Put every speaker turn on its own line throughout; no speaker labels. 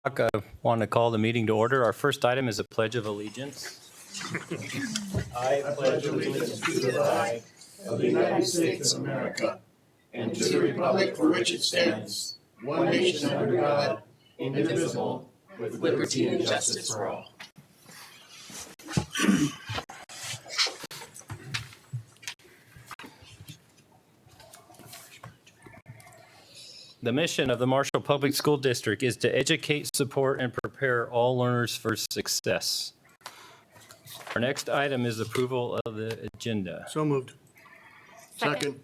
I want to call the meeting to order. Our first item is a pledge of allegiance.
I pledge allegiance to the flag of the United States of America and to the republic for which it stands, one nation under God, indivisible, with liberty and justice for all.
The mission of the Marshall Public School District is to educate, support, and prepare all learners for success. Our next item is approval of the agenda.
So moved. Second.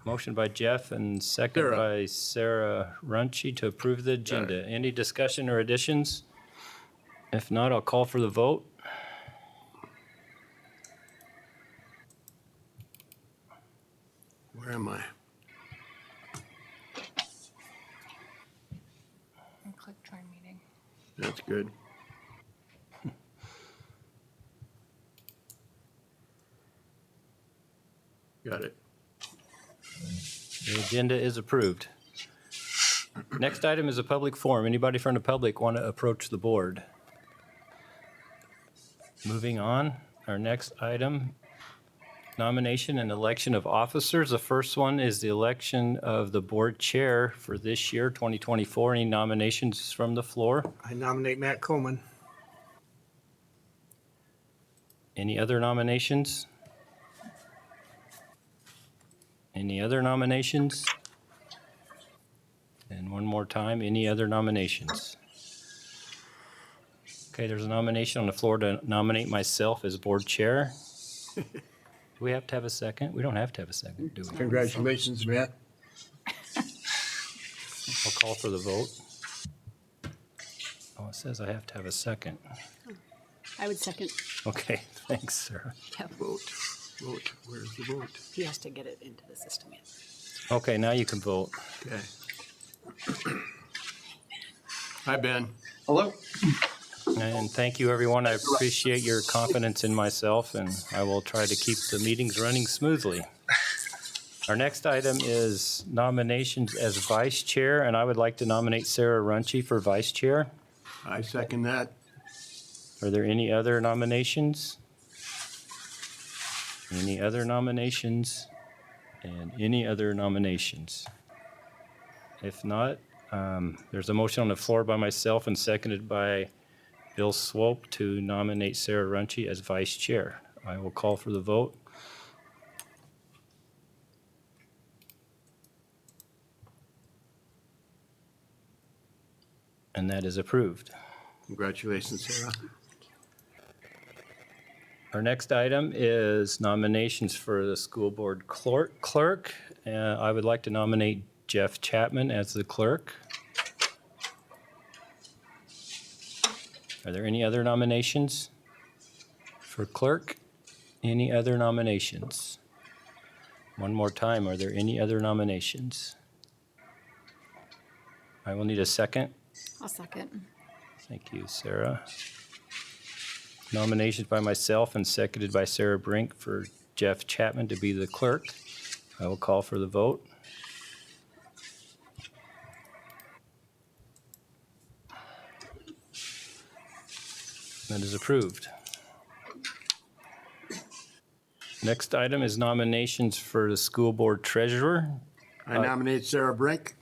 Motion by Jeff and second
Sarah.
by Sarah Runcie to approve the agenda. Any discussion or additions? If not, I'll call for the vote.
Where am I?
And click join meeting.
That's good. Got it.
The agenda is approved. Next item is a public forum. Anybody from the public want to approach the board? Moving on, our next item, nomination and election of officers. The first one is the election of the board chair for this year, 2024. Any nominations from the floor?
I nominate Matt Coleman.
Any other nominations? Any other nominations? And one more time, any other nominations? Okay, there's a nomination on the floor to nominate myself as board chair. Do we have to have a second? We don't have to have a second, do we?
Congratulations, Matt.
I'll call for the vote. Oh, it says I have to have a second.
I would second.
Okay, thanks, Sarah.
Vote. Vote. Where's the vote?
He has to get it into the system yet.
Okay, now you can vote.
Okay. Hi, Ben.
Hello.
And thank you, everyone. I appreciate your confidence in myself, and I will try to keep the meetings running smoothly. Our next item is nominations as vice chair, and I would like to nominate Sarah Runcie for vice chair.
I second that.
Are there any other nominations? Any other nominations? And any other nominations? If not, there's a motion on the floor by myself and seconded by Bill Swope to nominate Sarah Runcie as vice chair. I will call for the vote. And that is approved.
Congratulations, Sarah.
Our next item is nominations for the school board clerk. I would like to nominate Jeff Chapman as the clerk. Are there any other nominations for clerk? Any other nominations? One more time, are there any other nominations? I will need a second.
I'll second.
Thank you, Sarah. Nominations by myself and seconded by Sarah Brink for Jeff Chapman to be the clerk. I will call for the vote. That is approved. Next item is nominations for the school board treasurer.
I nominate Sarah Brink.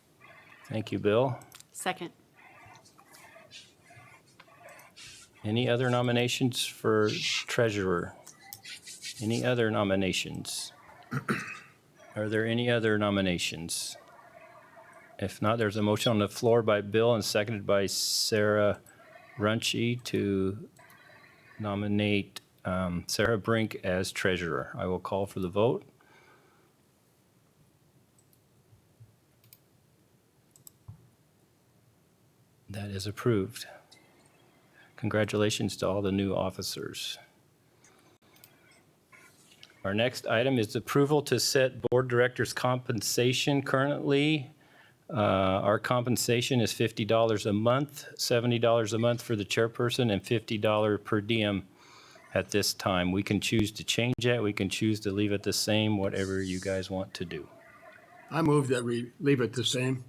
Thank you, Bill.
Second.
Any other nominations for treasurer? Any other nominations? Are there any other nominations? If not, there's a motion on the floor by Bill and seconded by Sarah Runcie to nominate Sarah Brink as treasurer. I will call for the vote. That is approved. Congratulations to all the new officers. Our next item is approval to set board directors' compensation. Currently, our compensation is $50 a month, $70 a month for the chairperson, and $50 per diem at this time. We can choose to change that. We can choose to leave it the same, whatever you guys want to do.
I move that we leave it the same.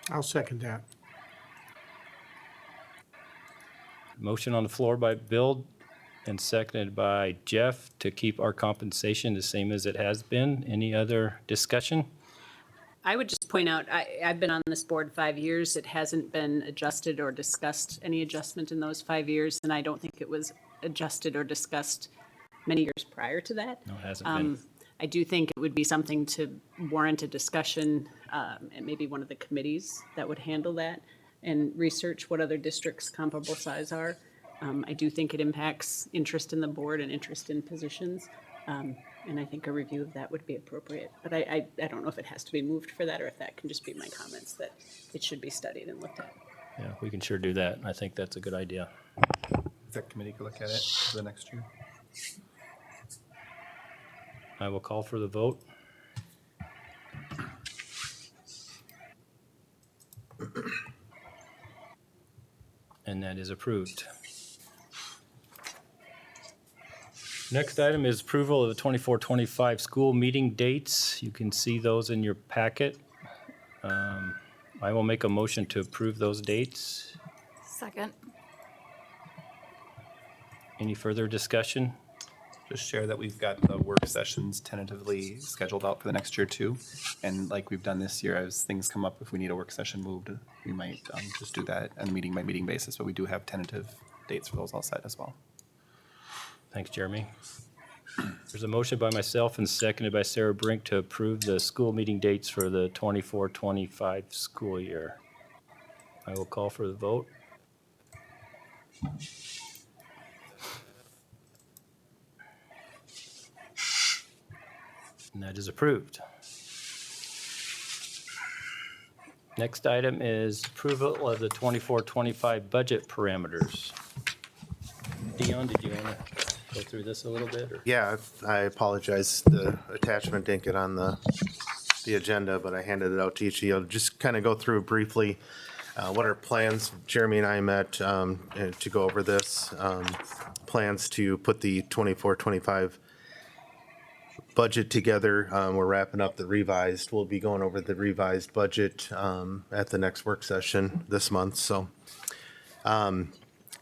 I'll second that.
Motion on the floor by Bill and seconded by Jeff to keep our compensation the same as it has been. Any other discussion?
I would just point out, I've been on this board 5 years. It hasn't been adjusted or discussed, any adjustment in those 5 years, and I don't think it was adjusted or discussed many years prior to that.
No, it hasn't been.
I do think it would be something to warrant a discussion, and maybe one of the committees that would handle that and research what other districts comparable size are. I do think it impacts interest in the board and interest in positions. And I think a review of that would be appropriate. But I don't know if it has to be moved for that or if that can just be my comments that it should be studied and looked at.
Yeah, we can sure do that. I think that's a good idea.
That committee could look at it for the next year.
I will call for the vote. And that is approved. Next item is approval of the 24-25 school meeting dates. You can see those in your packet. I will make a motion to approve those dates.
Second.
Any further discussion?
Just share that we've got the work sessions tentatively scheduled out for the next year too. And like we've done this year, as things come up, if we need a work session moved, we might just do that on a meeting by meeting basis, but we do have tentative dates for those all set as well.
Thanks, Jeremy. There's a motion by myself and seconded by Sarah Brink to approve the school meeting dates for the 24-25 school year. I will call for the vote. And that is approved. Next item is approval of the 24-25 budget parameters. Dion, did you want to go through this a little bit? Or?
Yeah, I apologize. The attachment didn't get on the agenda, but I handed it out to each of you. Just kind of go through briefly what our plans. Jeremy and I met to go over this. Plans to put the 24-25 budget together. We're wrapping up the revised. We'll be going over the revised budget at the next work session this month. So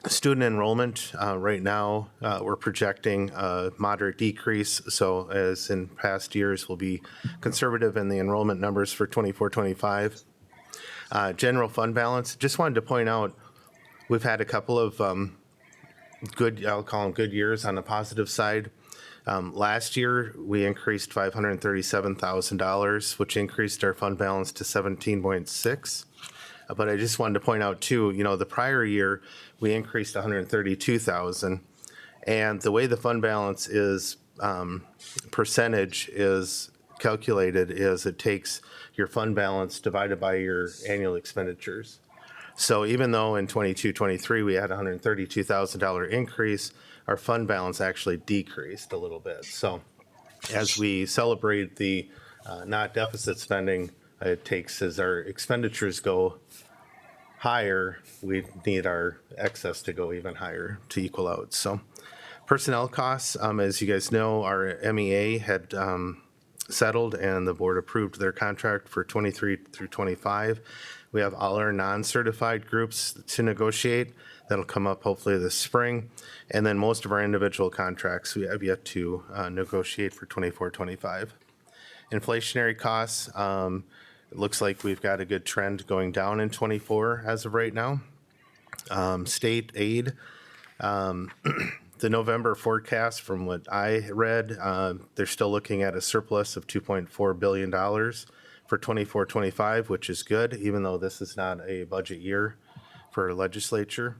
student enrollment, right now, we're projecting a moderate decrease. So as in past years, we'll be conservative in the enrollment numbers for 24-25. General fund balance, just wanted to point out, we've had a couple of good, I'll call them good years on the positive side. Last year, we increased $537,000, which increased our fund balance to 17.6. But I just wanted to point out too, the prior year, we increased 132,000. And the way the fund balance is, percentage is calculated is it takes your fund balance divided by your annual expenditures. So even though in 22-23, we had a $132,000 increase, our fund balance actually decreased a little bit. So as we celebrate the not deficit spending, it takes as our expenditures go higher, we need our excess to go even higher to equal out. So personnel costs, as you guys know, our MEA had settled and the board approved their contract for 23 through 25. We have all our non-certified groups to negotiate. That'll come up hopefully this spring. And then most of our individual contracts we have yet to negotiate for 24-25. Inflationary costs, it looks like we've got a good trend going down in 24 as of right now. State aid, the November forecast from what I read, they're still looking at a surplus of $2.4 billion for 24-25, which is good, even though this is not a budget year for legislature.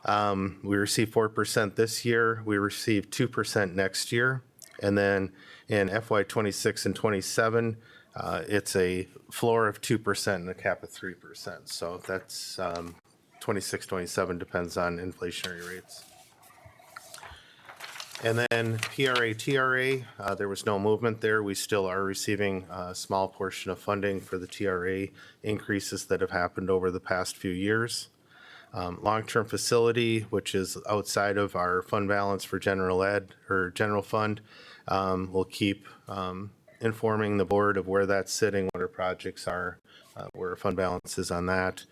We received 4% this year. We received 2% next year. And then in FY 26 and 27, it's a floor of 2% and a cap of 3%. So that's 26, 27 depends on inflationary rates. And then PRA, TRA, there was no movement there. We still are receiving a small portion of funding for the TRA increases that have happened over the past few years. Long-term facility, which is outside of our fund balance for general ed or general fund, we'll keep informing the board of where that's sitting, what our projects are, where our fund balance is on that.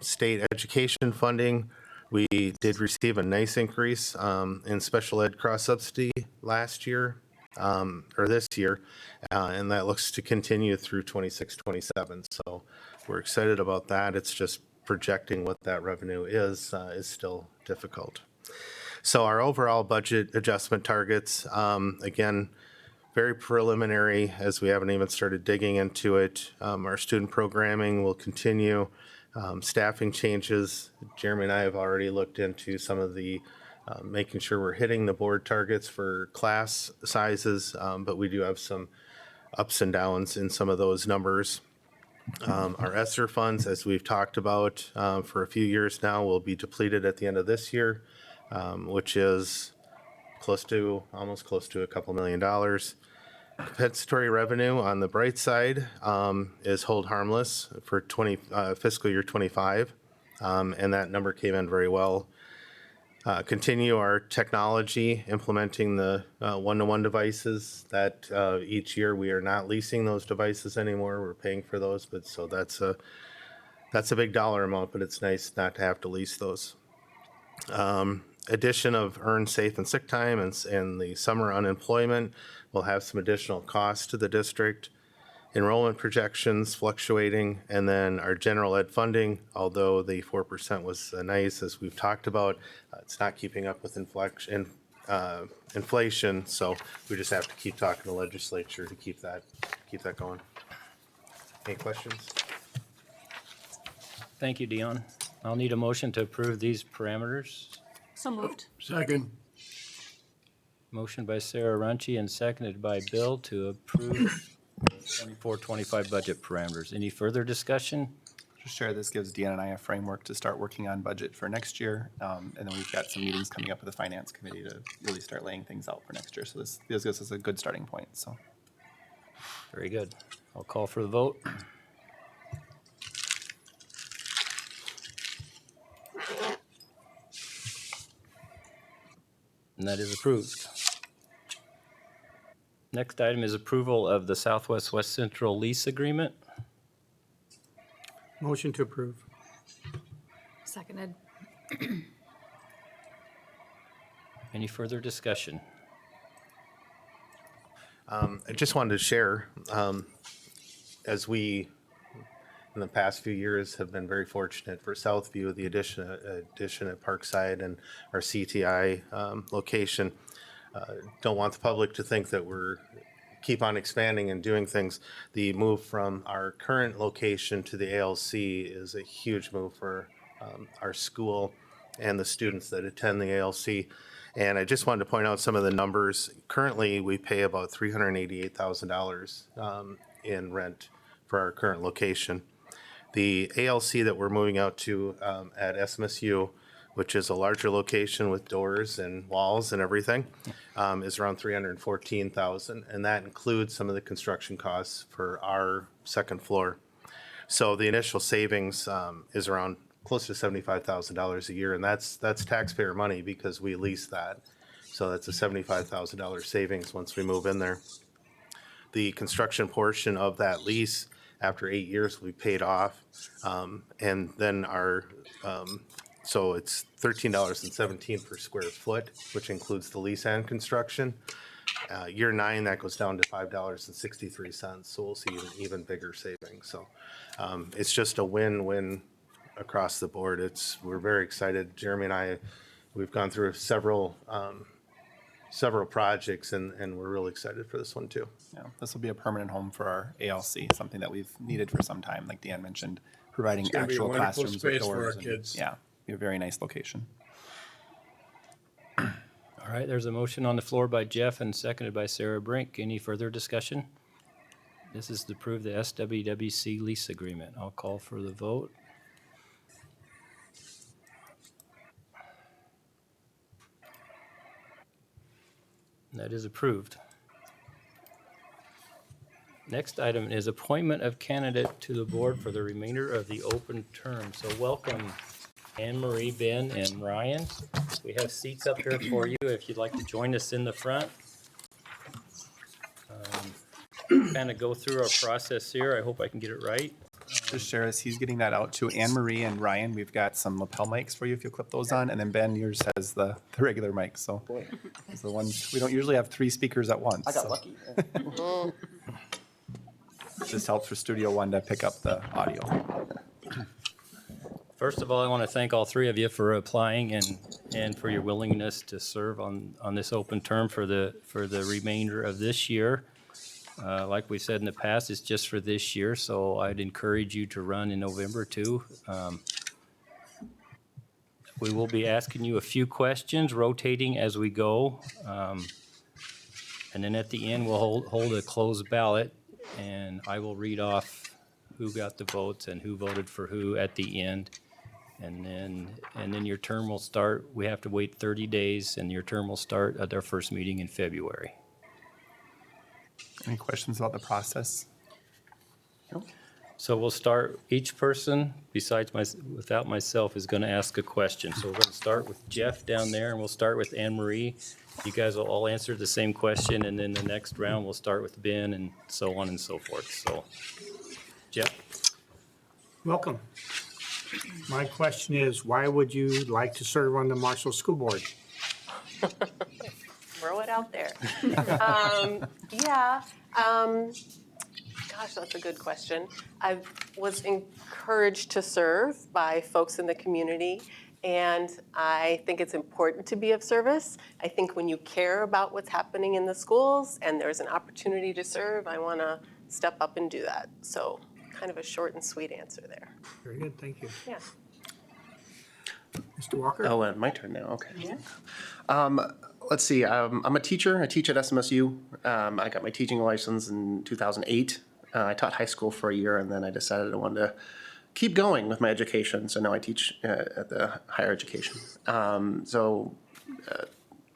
State education funding, We did receive a nice increase in special ed cross subsidy last year, or this year, and that looks to continue through 26, 27. So we're excited about that. It's just projecting what that revenue is still difficult. So our overall budget adjustment targets, again, very preliminary as we haven't even started digging into it. Our student programming will continue. Staffing changes, Jeremy and I have already looked into some of the making sure we're hitting the board targets for class sizes, but we do have some ups and downs in some of those numbers. Our ESSER funds, as we've talked about for a few years now, will be depleted at the end of this year, which is almost close to a couple $1 million. Compensatory revenue on the bright side is hold harmless for fiscal year 25, and that number came in very well. Continue our technology, implementing the one-to-one devices that each year we are not leasing those devices anymore. We're paying for those, but so that's a big dollar amount, but it's nice not to have to lease those. Addition of earned safe and sick time and the summer unemployment will have some additional costs to the district. Enrollment projections fluctuating, and then our general ed funding, although the 4% was nice, as we've talked about, it's not keeping up with inflation, so we just have to keep talking to the legislature to keep that going. Any questions?
Thank you, Dion. I'll need a motion to approve these parameters.
So moved.
Second.
Motion by Sarah Runcie and seconded by Bill to approve 24-25 budget parameters. Any further discussion?
Just share this gives Deanna and I a framework to start working on budget for next year. And then we've got some meetings coming up with the finance committee to really start laying things out for next year. So this gives us a good starting point. So
Very good. I'll call for the vote. And that is approved. Next item is approval of the Southwest West Central lease agreement.
Motion to approve.
Seconded.
Any further discussion?
I just wanted to share, as we, in the past few years, have been very fortunate for Southview, the addition at Parkside and our CTI location. Don't want the public to think that we're keep on expanding and doing things. The move from our current location to the ALC is a huge move for our school and the students that attend the ALC. And I just wanted to point out some of the numbers. Currently, we pay about $388,000 in rent for our current location. The ALC that we're moving out to at SMSU, which is a larger location with doors and walls and everything, is around $314,000, and that includes some of the construction costs for our second floor. So the initial savings is around close to $75,000 a year, and that's taxpayer money because we lease that. So that's a $75,000 savings once we move in there. The construction portion of that lease, after 8 years, we paid off, and then our so it's $13.17 per square foot, which includes the lease and construction. Year 9, that goes down to $5.63, so we'll see an even bigger savings. So it's just a win-win across the board. We're very excited. Jeremy and I, we've gone through several projects, and we're really excited for this one too.
yeah, this will be a permanent home for our ALC, something that we've needed for some time, like Dan mentioned, providing
gonna be a
actual
wonderful
classrooms with
space for
doors.
our kids.
Yeah, be a very nice location.
All right, there's a motion on the floor by Jeff and seconded by Sarah Brink. Any further discussion? This is to approve the SWWC lease agreement. I'll call for the vote. And that is approved. Next item is appointment of candidate to the board for the remainder of the open term. So welcome Anne Marie, Ben, and Ryan. We have seats up here for you if you'd like to join us in the front. Kind of go through our process here. I hope I can get it right.
just share as he's getting that out to Anne Marie and Ryan. We've got some lapel mics for you if you clip those on. And then Ben, yours has the regular mic. So those are the ones, we don't usually have 3 speakers at once. I got lucky. Just helps for Studio One to pick up the audio.
First of all, I want to thank all 3 of you for applying and for your willingness to serve on this open term for the remainder of this year. Like we said in the past, it's just for this year, so I'd encourage you to run in November too. We will be asking you a few questions, rotating as we go. And then at the end, we'll hold a closed ballot, and I will read off who got the votes and who voted for who at the end. And then your term will start. We have to wait 30 days, and your term will start at our first meeting in February.
Any questions about the process?
So we'll start, each person without myself is going to ask a question. So we're going to start with Jeff down there, and we'll start with Anne Marie. You guys will all answer the same question, and then the next round we'll start with Ben and so on and so forth. So, Jeff?
Welcome. My question is, why would you like to serve on the Marshall School Board?
Throw it out there. Gosh, that's a good question. I was encouraged to serve by folks in the community, and I think it's important to be of service. I think when you care about what's happening in the schools and there's an opportunity to serve, I want to step up and do that. So kind of a short and sweet answer there.
Very good, thank you.
Yeah.
Mr. Walker?
Oh, my turn now, okay.
Yeah.
Let's see, I'm a teacher. I teach at SMSU. I got my teaching license in 2008. I taught high school for a year, and then I decided I wanted to keep going with my education. So now I teach at the higher education.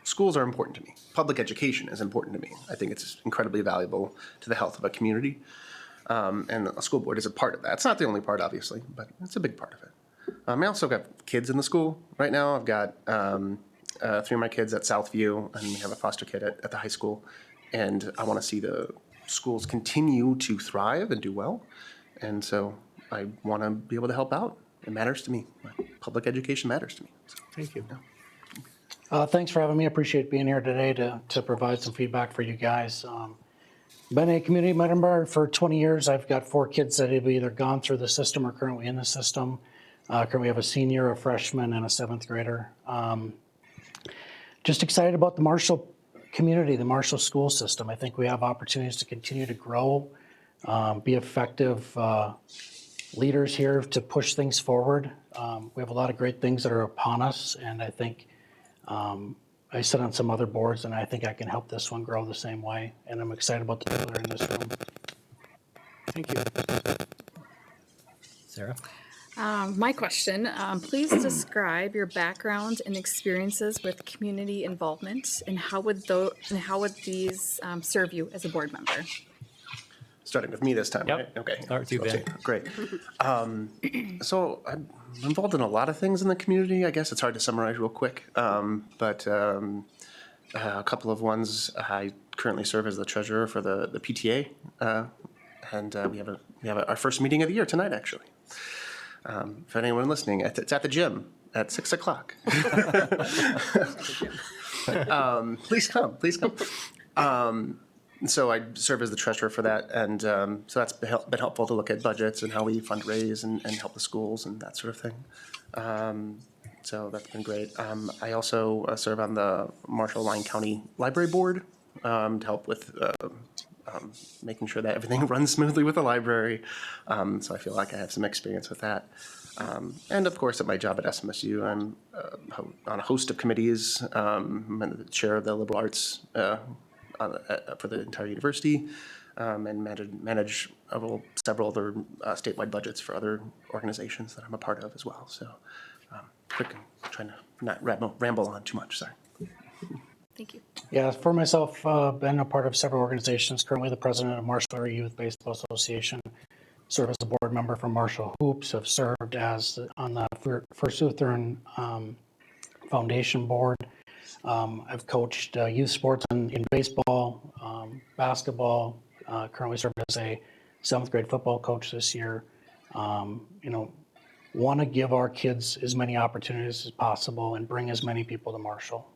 Schools are important to me. Public education is important to me. I think it's incredibly valuable to the health of a community. And a school board is a part of that. It's not the only part, obviously, but it's a big part of it. I also got kids in the school right now. I've got 3 of my kids at Southview, and we have a foster kid at the high school. And I want to see the schools continue to thrive and do well. And so I want to be able to help out. It matters to me. Public education matters to me. So,
Thank you.
Thanks for having me. I appreciate being here today to provide some feedback for you guys. Been a community member for 20 years. I've got 4 kids that have either gone through the system or currently in the system. Currently have a senior, a freshman, and a 7th grader. Just excited about the Marshall community, the Marshall school system. I think we have opportunities to continue to grow, be effective leaders here to push things forward. We have a lot of great things that are upon us, and I think I sit on some other boards, and I think I can help this one grow the same way. And I'm excited about the people that are in this room.
Thank you.
Sarah?
My question, please describe your background and experiences with community involvement, and how would these serve you as a board member?
starting with me this time,
Yep.
right? Okay.
Start with you, Ben.
Great. So I'm involved in a lot of things in the community. I guess it's hard to summarize real quick. But a couple of ones, I currently serve as the treasurer for the PTA. And we have our first meeting of the year tonight, actually. For anyone listening, it's at the gym at 6 o'clock. Please come. So I serve as the treasurer for that, and so that's been helpful to look at budgets and how we fundraise and help the schools and that sort of thing. So that's been great. I also serve on the Marshall-Lyon County Library Board to help with making sure that everything runs smoothly with the library. So I feel like I have some experience with that. And of course, at my job at SMSU, I'm on a host of committees. I'm the chair of the liberal arts for the entire university, and manage several other statewide budgets for other organizations that I'm a part of as well. So, quick, I'm trying to not ramble on too much. Sorry.
Thank you.
Yeah, for myself, been a part of several organizations. Currently the president of Marshall Area Youth Baseball Association. Serve as a board member for Marshall Hoops. Have served as on the First Lutheran Foundation board. I've coached youth sports in baseball, basketball. Currently served as a 7th grade football coach this year. want to give our kids as many opportunities as possible and bring as many people to Marshall.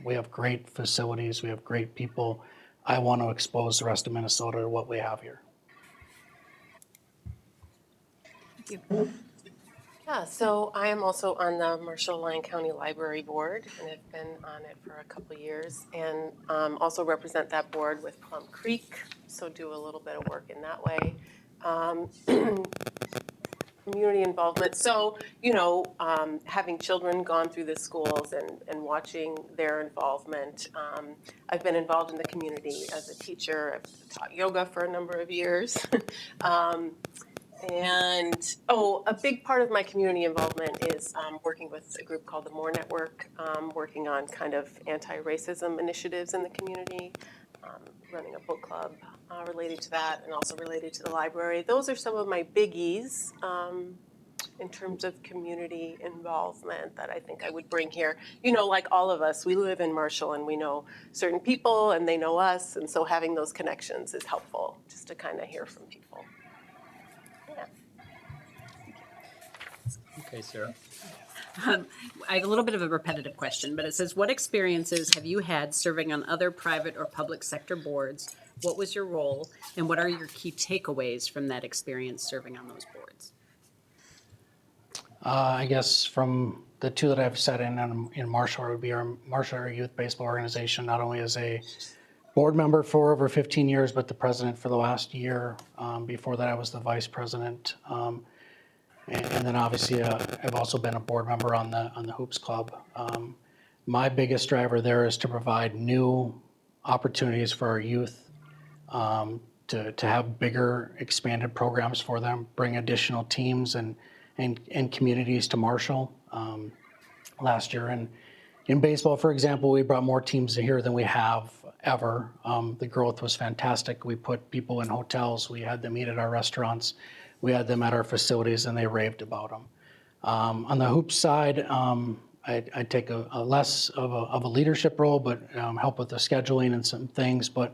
We have great facilities. We have great people. I want to expose the rest of Minnesota to what we have here.
Yeah, so I am also on the Marshall-Lyon County Library Board and have been on it for a couple of years, and also represent that board with Plum Creek, so do a little bit of work in that way. Community involvement, so, having children gone through the schools and watching their involvement, I've been involved in the community as a teacher. I've taught yoga for a number of years. And, a big part of my community involvement is working with a group called the Moore Network, working on kind of anti-racism initiatives in the community, running a book club related to that and also related to the library. Those are some of my biggies in terms of community involvement that I think I would bring here. Like all of us, we live in Marshall and we know certain people and they know us, and so having those connections is helpful just to kind of hear from people.
Okay, Sarah.
I have a little bit of a repetitive question, but it says, what experiences have you had serving on other private or public sector boards? What was your role, and what are your key takeaways from that experience serving on those boards?
I guess from the two that I've sat in Marshall would be our Marshall Area Youth Baseball Organization, not only as a board member for over 15 years, but the president for the last year. Before that, I was the vice president. And then obviously, I've also been a board member on the Hoops Club. My biggest driver there is to provide new opportunities for our youth, to have bigger, expanded programs for them, bring additional teams and communities to Marshall. Last year in baseball, for example, we brought more teams here than we have ever. The growth was fantastic. We put people in hotels. We had them eat at our restaurants. We had them at our facilities, and they raved about them. On the hoops side, I take a less of a leadership role, but help with the scheduling and some things. But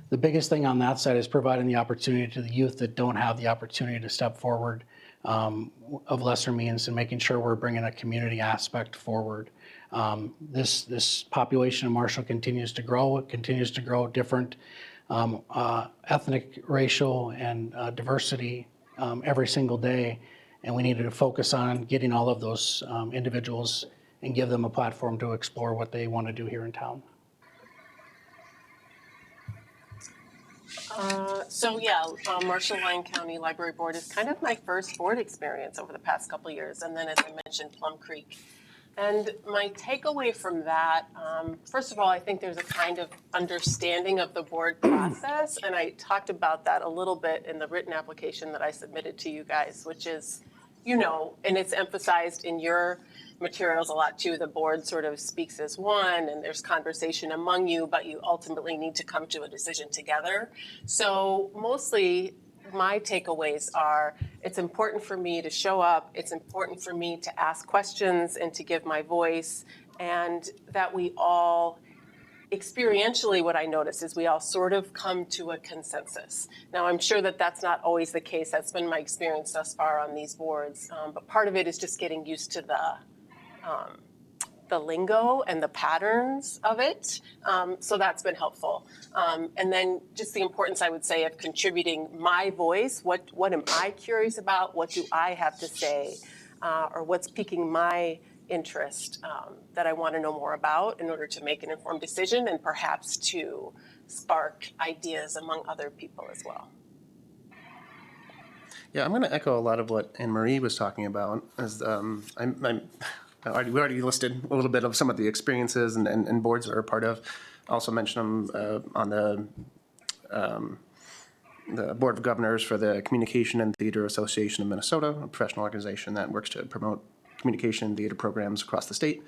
the biggest thing on that side is providing the opportunity to the youth that don't have the opportunity to step forward, of lesser means, and making sure we're bringing a community aspect forward. This population in Marshall continues to grow. It continues to grow different ethnic, racial, and diversity every single day, and we needed to focus on getting all of those individuals and give them a platform to explore what they want to do here in town.
Marshall-Lyon County Library Board is kind of my first board experience over the past couple of years, and then, as I mentioned, Plum Creek. And my takeaway from that, first of all, I think there's a kind of understanding of the board process, and I talked about that a little bit in the written application that I submitted to you guys, which is, and it's emphasized in your materials a lot too, the board sort of speaks as one, and there's conversation among you, but you ultimately need to come to a decision together. So mostly, my takeaways are, it's important for me to show up, it's important for me to ask questions and to give my voice, and that we all, experientially what I notice is we all sort of come to a consensus. Now, I'm sure that that's not always the case. That's been my experience thus far on these boards, but part of it is just getting used to the lingo and the patterns of it. So that's been helpful. And then just the importance, I would say, of contributing my voice. What am I curious about? What do I have to say? Or what's piquing my interest that I want to know more about in order to make an informed decision and perhaps to spark ideas among other people as well.
Yeah, I'm going to echo a lot of what Anne Marie was talking about. As we already listed a little bit of some of the experiences and boards that are a part of. I also mentioned them on the Board of Governors for the Communication and Theater Association of Minnesota, a professional organization that works to promote communication and theater programs across the state.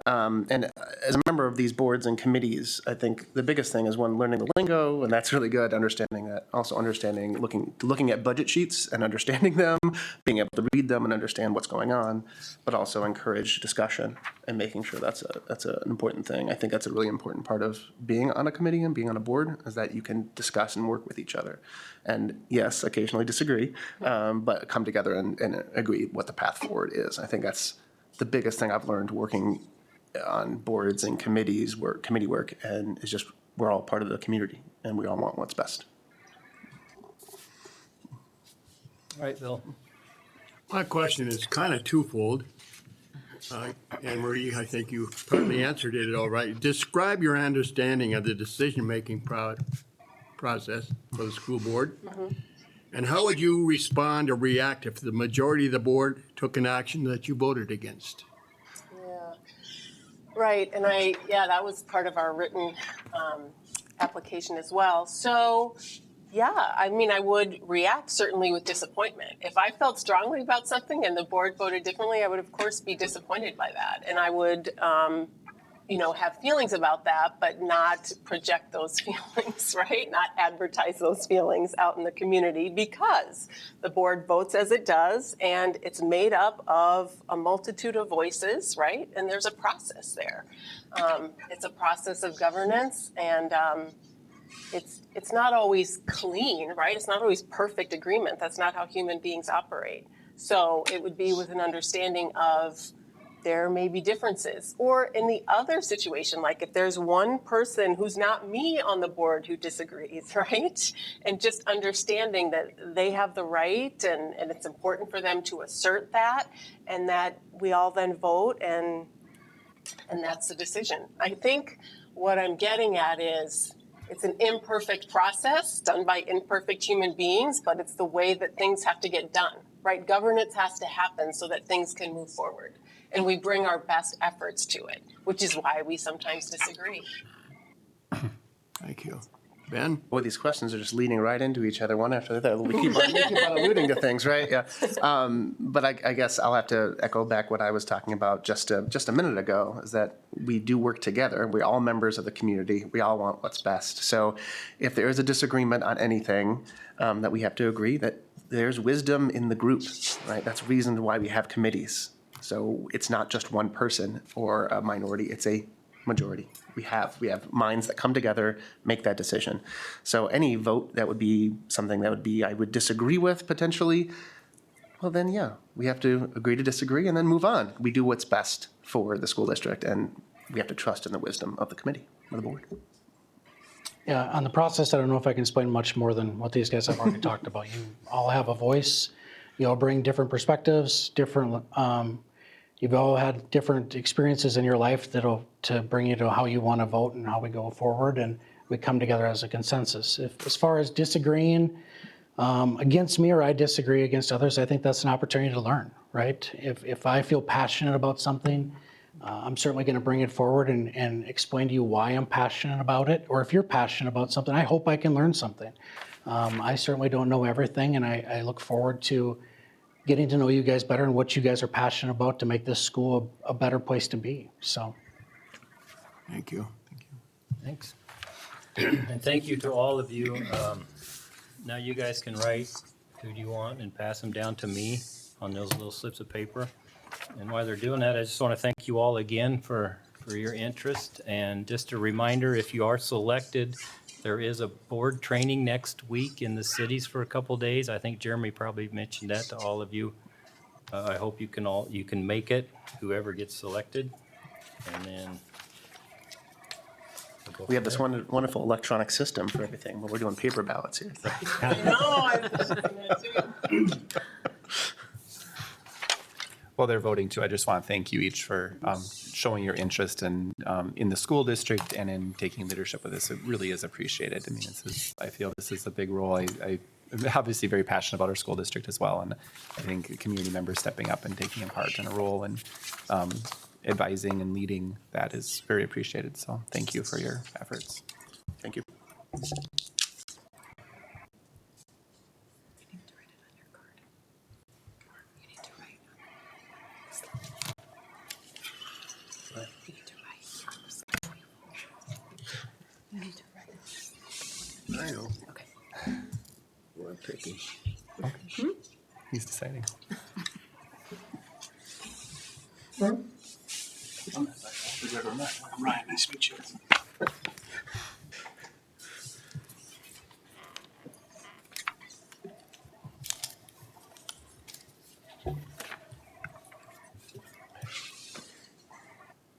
And as a member of these boards and committees, I think the biggest thing is, one, learning the lingo, and that's really good, understanding that, also understanding, looking at budget sheets and understanding them, being able to read them and understand what's going on, but also encourage discussion. and making sure that's an important thing. I think that's a really important part of being on a committee and being on a board, is that you can discuss and work with each other. And yes, occasionally disagree, but come together and agree what the path forward is. I think that's the biggest thing I've learned working on boards and committees, committee work, and it's just we're all part of the community and we all want what's best.
All right, Bill.
My question is kind of twofold. Anne Marie, I think you partly answered it all right. Describe your understanding of the decision-making process for the school board. And how would you respond or react if the majority of the board took an action that you voted against?
Yeah, right, and that was part of our written application as well. So, yeah, I mean, I would react certainly with disappointment. If I felt strongly about something and the board voted differently, I would of course be disappointed by that. And I would, have feelings about that, but not project those feelings, right? Not advertise those feelings out in the community, because the board votes as it does, and it's made up of a multitude of voices, right? And there's a process there. It's a process of governance, and it's not always clean, right? It's not always perfect agreement. That's not how human beings operate. So it would be with an understanding of there may be differences. Or in the other situation, like if there's one person who's not me on the board who disagrees, right? And just understanding that they have the right and it's important for them to assert that, and that we all then vote, and that's the decision. I think what I'm getting at is it's an imperfect process done by imperfect human beings, but it's the way that things have to get done, right? Governance has to happen so that things can move forward. And we bring our best efforts to it, which is why we sometimes disagree.
Thank you. Ben?
Boy, these questions are just leading right into each other, one after the other. We keep on alluding to things, right? Yeah. But I guess I'll have to echo back what I was talking about just a minute ago, is that we do work together. We're all members of the community. We all want what's best. So if there is a disagreement on anything, that we have to agree that there's wisdom in the group, right? That's reason why we have committees. So it's not just one person or a minority, it's a majority. We have minds that come together, make that decision. So any vote that would be something that I would disagree with potentially, well then, yeah, we have to agree to disagree and then move on. We do what's best for the school district, and we have to trust in the wisdom of the committee, of the board.
Yeah, on the process, I don't know if I can explain much more than what these guys have already talked about. You all have a voice. You all bring different perspectives, you've all had different experiences in your life to bring you to how you want to vote and how we go forward, and we come together as a consensus. As far as disagreeing against me or I disagree against others, I think that's an opportunity to learn, right? If I feel passionate about something, I'm certainly going to bring it forward and explain to you why I'm passionate about it. Or if you're passionate about something, I hope I can learn something. I certainly don't know everything, and I look forward to getting to know you guys better and what you guys are passionate about to make this school a better place to be. So,
Thank you.
Thanks. And thank you to all of you. Now you guys can write who you want and pass them down to me on those little slips of paper. And while they're doing that, I just want to thank you all again for your interest. And just a reminder, if you are selected, there is a board training next week in the cities for a couple days. I think Jeremy probably mentioned that to all of you. I hope you can make it, whoever gets selected. And then
We have this wonderful electronic system for everything, but we're doing paper ballots here. Well, they're voting too. I just want to thank you each for showing your interest in the school district and in taking leadership with this. It really is appreciated. I mean, I feel this is a big role. I'm obviously very passionate about our school district as well, and I think community members stepping up and taking a part in a role and advising and leading that is very appreciated. So thank you for your efforts. Thank you.
I know.
Okay.
What I'm picking.
He's deciding.
Ryan, nice to meet you.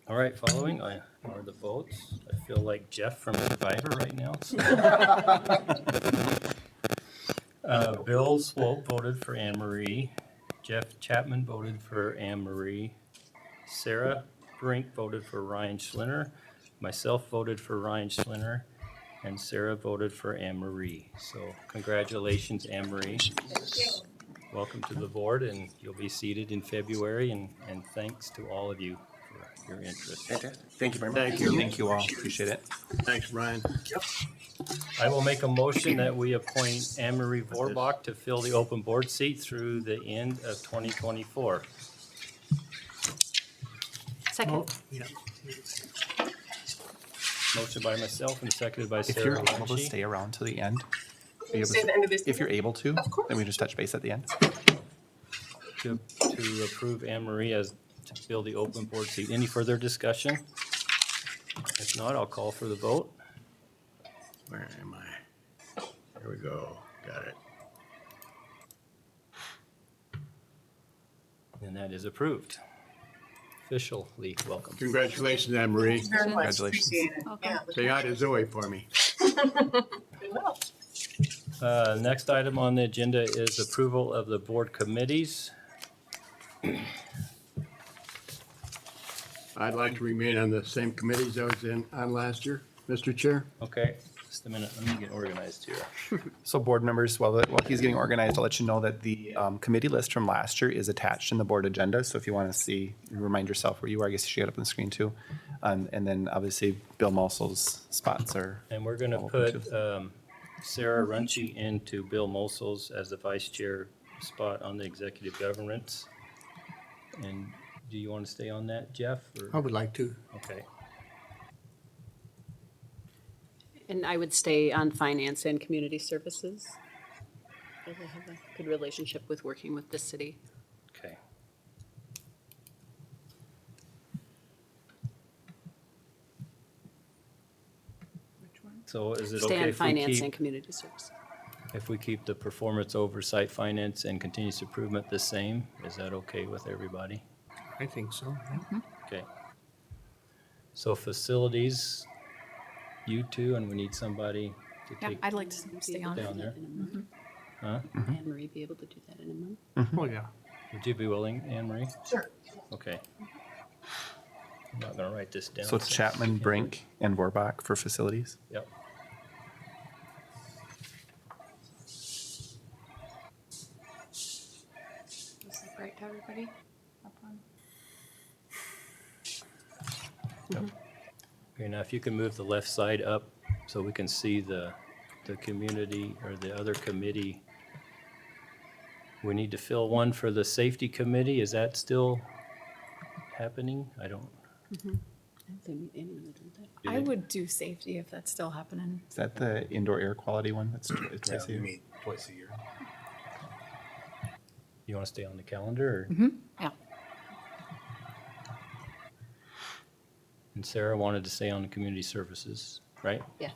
All right, following are the votes. I feel like Jeff from Survivor right now. Bill Swope voted for Anne Marie. Jeff Chapman voted for Anne Marie. Sarah Brink voted for Ryan Schlinner. Myself voted for Ryan Schlinner. And Sarah voted for Anne Marie. So congratulations, Anne Marie. Welcome to the board, and you'll be seated in February, and thanks to all of you for your interest.
Fantastic. Thank you very much.
Thank you.
Thank you all. Appreciate it.
Thanks, Brian.
I will make a motion that we appoint Anne Marie Vorbach to fill the open board seat through the end of 2024.
Second.
Yeah.
Motion by myself and seconded by
If
Sarah
you're able to
Lanchi.
stay around to the end. are you able
Stay at
to-
the end of this
If you're
meeting?
able to, then we just touch base at the end.
To approve Anne Marie as to fill the open board seat. Any further discussion? If not, I'll call for the vote.
Where am I? There we go. Got it.
And that is approved. Officially welcome.
Congratulations, Anne Marie.
Very much.
Congratulations.
Appreciate it. Yeah.
Say hi to Zoe for me.
We will.
Next item on the agenda is approval of the board committees.
I'd like to remain on the same committees I was on last year, Mr. Chair.
Okay, just a minute, let me get organized here.
So board members, while he's getting organized, I'll let you know that the committee list from last year is attached in the board agenda. So if you want to see, remind yourself where you are, I guess you should get up on the screen too. And then obviously Bill Mosel's spots are.
And we're gonna
all open
put
too.
Sarah Runchi into Bill Mosel's as the vice chair spot on the executive governance. And do you want to stay on that, Jeff?
I
Or,
would like to.
okay,
And I would stay on finance and community services. I have a good relationship with working with the city.
okay. So is it
Stay
okay
on
if we
finance and
keep,
community services.
if we keep the performance oversight, finance, and continuous improvement the same? Is that okay with everybody?
I think so. Yeah.
Okay. So facilities, you two, and we need somebody to
Yeah,
take
I'd like to stay on.
down there. Huh?
Anne Marie be able to do that in a month?
Oh, yeah.
Would you be willing, Anne Marie?
Sure.
Okay. I'm not gonna write this down.
So it's Chapman, Brink, and Vorbach for facilities.
Yep.
Is that right to everybody? Up on-
Okay, now if you can move the left side up so we can see the community or the other committee. We need to fill one for the safety committee. Is that still happening? I don't.
They meet annually, don't they?
do
I
they?
would do safety if that's still happening.
Is that the indoor air quality one? That's twice a year.
meet twice a year.
You want to stay on the calendar or?
Yeah.
And Sarah wanted to stay on the community services, right?
Yeah.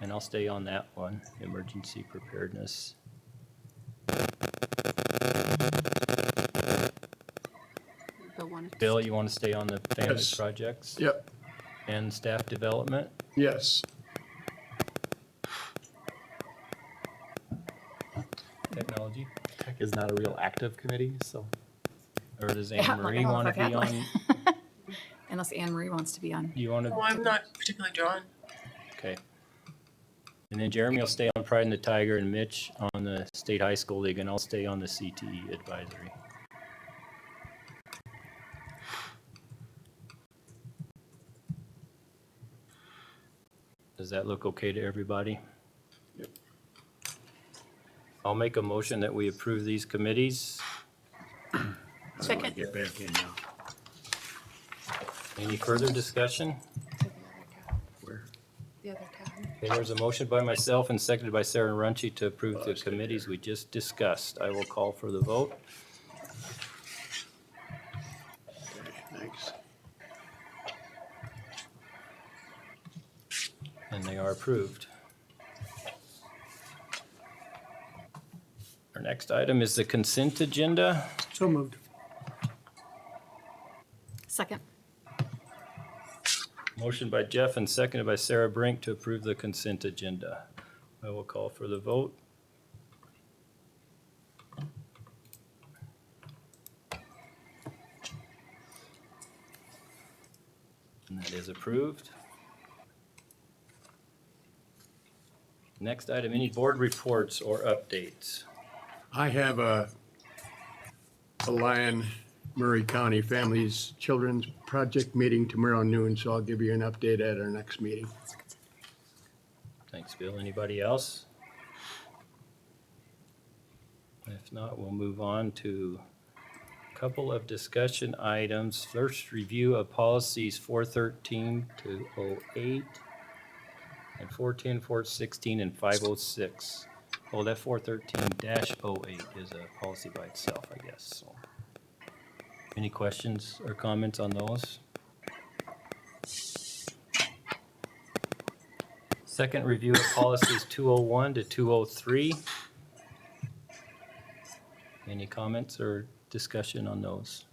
And I'll stay on that one, emergency preparedness.
Bill wanted to-
Bill, you want to stay on the family
Yes.
projects
Yep.
and staff development?
Yes.
Technology?
Tech is not a real active committee, so.
Or does
Yeah,
Anne
like,
Marie
I
want to
forgot,
be
like-
on?
Unless Anne Marie wants to be on.
You want to?
Well, I'm not particularly drawn.
Okay. And then Jeremy will stay on Pride and the Tiger and Mitch on the State High School League, and I'll stay on the CTE advisory. Does that look okay to everybody?
Yep.
I'll make a motion that we approve these committees.
Second.
Get back in now.
Any further discussion?
Where?
The other tab.
Okay, there's a motion by myself and seconded by Sarah Runchi to approve the committees we just discussed. I will call for the vote. They are approved. Our next item is the consent agenda.
So moved.
Second.
Motion by Jeff and seconded by Sarah Brink to approve the consent agenda. I will call for the vote. And that is approved. Next item, any board reports or updates?
I have a Lyon Murray County Families Children's Project meeting tomorrow noon, so I'll give you an update at our next meeting.
Thanks, Bill. Anybody else? If not, we'll move on to a couple of discussion items. First, review of policies 413 to 08, and 410, 416, and 506. Oh, that 413-08 is a policy by itself, I guess. So, any questions or comments on those? Second, review of policies 201 to 203. Any comments or discussion on those?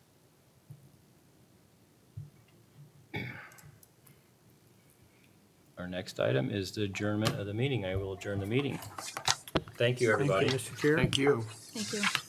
Our next item is the adjournment of the meeting. I will adjourn the meeting. Thank you,
Thank you,
everybody.
Mr. Chair.
Thank you.
Thank you.